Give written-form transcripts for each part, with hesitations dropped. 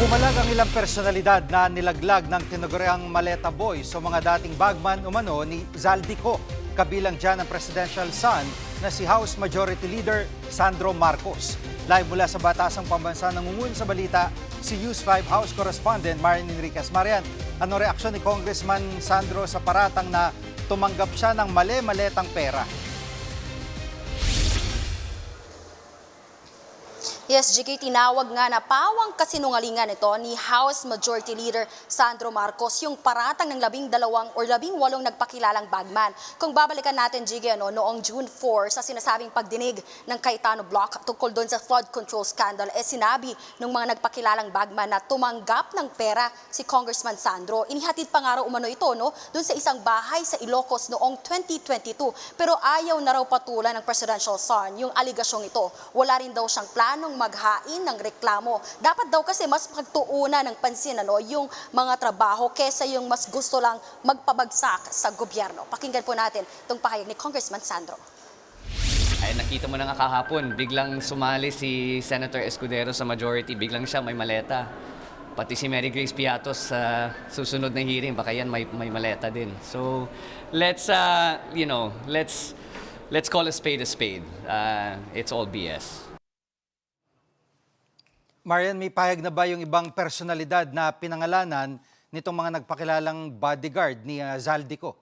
Pumalag ang ilang personalidad na nilaglag ng tinaguriang Maleta Boys o mga dating bagman umano ni Zaldico. Kabilang dyan ang presidential son na si House Majority Leader Sandro Marcos. Live mula sa Batasang Pambansa nangungun sa balita si News 5 House Correspondent Marian Enriquez. Marian, ano reaksyon ni Congressman Sandro sa paratang na tumanggap siya ng mali-maletang pera? Yes, GK, tinawag nga na pawang kasinungalingan ito ni House Majority Leader Sandro Marcos, yung paratang ng 12 o 18 nagpakilalang bagman. Kung babalikan natin, GK, noong June 4 sa sinasabing pagdinig ng Cayetano Block tungkol doon sa flood control scandal, sinabi ng mga nagpakilalang bagman na tumanggap ng pera si Congressman Sandro. Inihatid pa nga raw umano ito doon sa isang bahay sa Ilocos noong 2022. Pero ayaw na raw patulan ng presidential son yung aligasyong ito. Wala rin daw siyang planong maghain ng reklamo. Dapat daw kasi mas pagtuunan ng pansin yung mga trabaho kesa yung mas gusto lang magpabagsak sa gobyerno. Pakinggan po natin itong pahayag ni Congressman Sandro. Ay, nakita mo na nga kahapon, biglang sumali si Senator Escudero sa majority, biglang siya may maleta. Pati si Mary Grace Piatos sa susunod na hearing, baka yan may maleta din. So, let's call a spade a spade. It's all BS. Marian, may pahayag na ba yung ibang personalidad na pinangalanan nitong mga nagpakilalang bodyguard ni Zaldico?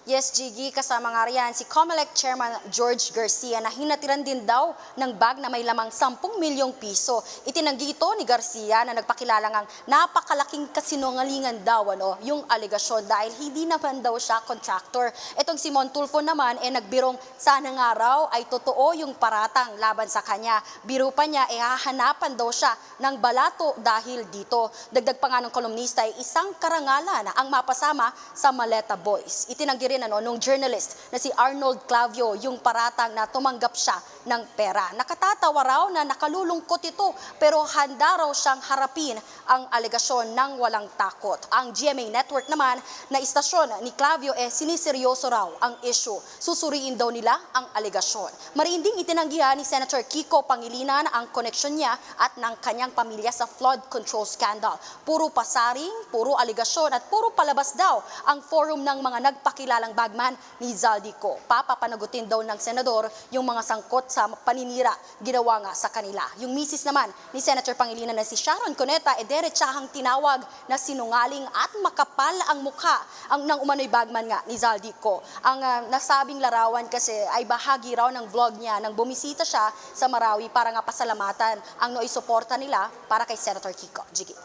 Yes, Gigi, kasama nga riyan si COMELEC Chairman George Garcia na hinatiran din daw ng bag na may lamang 10 milyong piso. Itinanggi ito ni Garcia na nagpakilala ngang napakalaking kasinungalingan daw yung aligasyon dahil hindi naman daw siya contractor. Itong si Montulfo naman nagbirong sana nga raw ay totoo yung paratang laban sa kanya. Biro pa niya hahanapan daw siya ng balato dahil dito. Dagdag pa nga ng kolumnista ay isang karangalan ang mapasama sa Maleta Boys. Itinanggi rin nung journalist na si Arnold Clavio yung paratang na tumanggap siya ng pera. Nakatatawa raw na nakalulungkot ito pero handa raw siyang harapin ang alegasyon ng walang takot. Ang GMA Network naman na istasyon ni Clavio siniseryoso raw ang issue. Susuriin daw nila ang alegasyon. Marinding itinanggihan ni Senator Kiko Pangilinan ang koneksyon niya at ng kanyang pamilya sa flood control scandal. Puro pasaring, puro alegasyon at puro palabas daw ang forum ng mga nagpakilalang bagman ni Zaldico. Papapanagutin daw ng senador yung mga sangkot sa paninira ginawa nga sa kanila. Yung misis naman ni Senator Pangilinan na si Sharon Cuneta derechahang tinawag na sinungaling at makapal ang mukha ng umano'y bagman nga ni Zaldico. Ang nasabing larawan kasi ay bahagi raw ng vlog niya nang bumisita siya sa Marawi para nga pasalamatan ang noisuporta nila para kay Senator Kiko. Jiggy.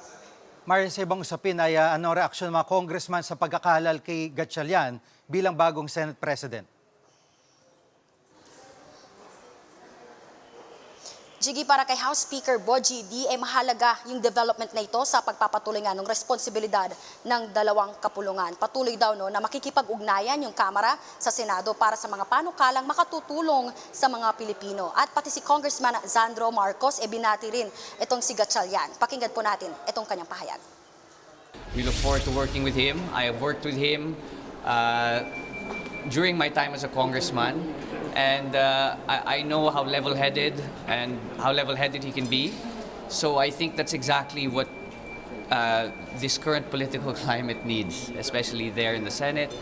Marian, sa ibang usapin ay anong reaksyon ng mga congressman sa pagkakahalal kay Gatchalian bilang bagong Senate President? Jiggy, para kay House Speaker Boji D, mahalaga yung development na ito sa pagpapatuloy nga ng responsibilidad ng dalawang kapulungan. Patuloy daw na makikipag-ugnayan yung Kamara sa Senado para sa mga panukalang makatutulong sa mga Pilipino. At pati si Congressman Sandro Marcos binati rin itong si Gatchalian. Pakinggan po natin itong kanyang pahayag. We look forward to working with him. I have worked with him during my time as a congressman. And I know how level-headed he can be. So I think that's exactly what this current political climate needs, especially there in the Senate.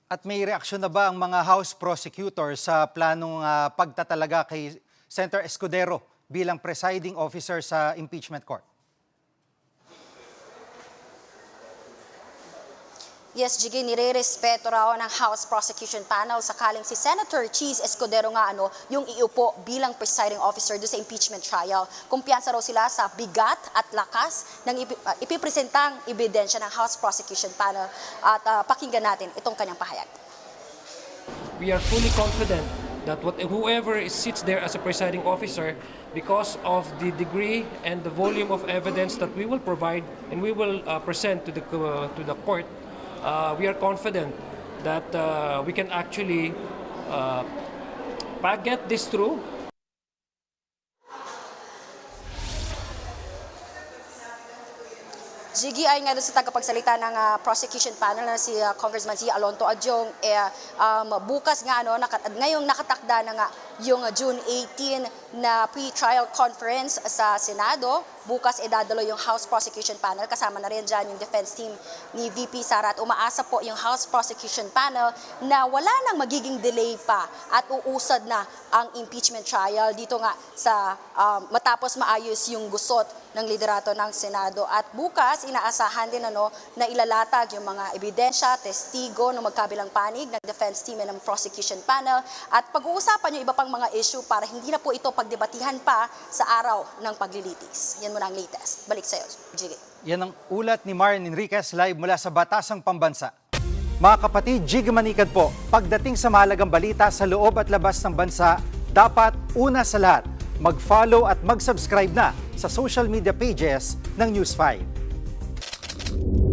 At may reaksyon na ba ang mga House prosecutor sa planong pagtatalaga kay Senator Escudero bilang presiding officer sa impeachment court? Yes, Jiggy, nire-respeto raw ng House Prosecution Panel sakaling si Senator Cheese Escudero nga yung iupo bilang presiding officer do sa impeachment trial. Kumpiyansa raw sila sa bigat at lakas ng ipipresentang ebidensya ng House Prosecution Panel. At pakinggan natin itong kanyang pahayag. We are fully confident that whoever sits there as a presiding officer, because of the degree and the volume of evidence that we will provide and we will present to the court, we are confident that we can actually get this through. Jiggy, ay nga doon sa tagapagsalita ng prosecution panel na si Congressman si Alonto Adjong, bukas nga ngayong nakatakda na nga yung June 18 na pre-trial conference sa Senado. Bukas idadalo yung House Prosecution Panel. Kasama na rin dyan yung defense team ni VP Sara at umaasa po yung House Prosecution Panel na wala nang magiging delay pa at uusad na ang impeachment trial dito nga sa matapos maayos yung gusot ng liderato ng Senado. At bukas inaasahan din na ilalatag yung mga ebidensya, testigo ng magkabilang panig ng defense team and ng prosecution panel at pag-uusapan yung iba pang mga issue para hindi na po ito pagdebatihan pa sa araw ng paglilitis. Yan muna ang latest. Balik sa'yo, Jiggy. Yan ang ulat ni Maren Enriquez live mula sa Batasang Pambansa. Mga kapatid, Jiggy Manikad po. Pagdating sa mahalagang balita sa loob at labas ng bansa, dapat una sa lahat, mag-follow at mag-subscribe na sa social media pages ng News 5.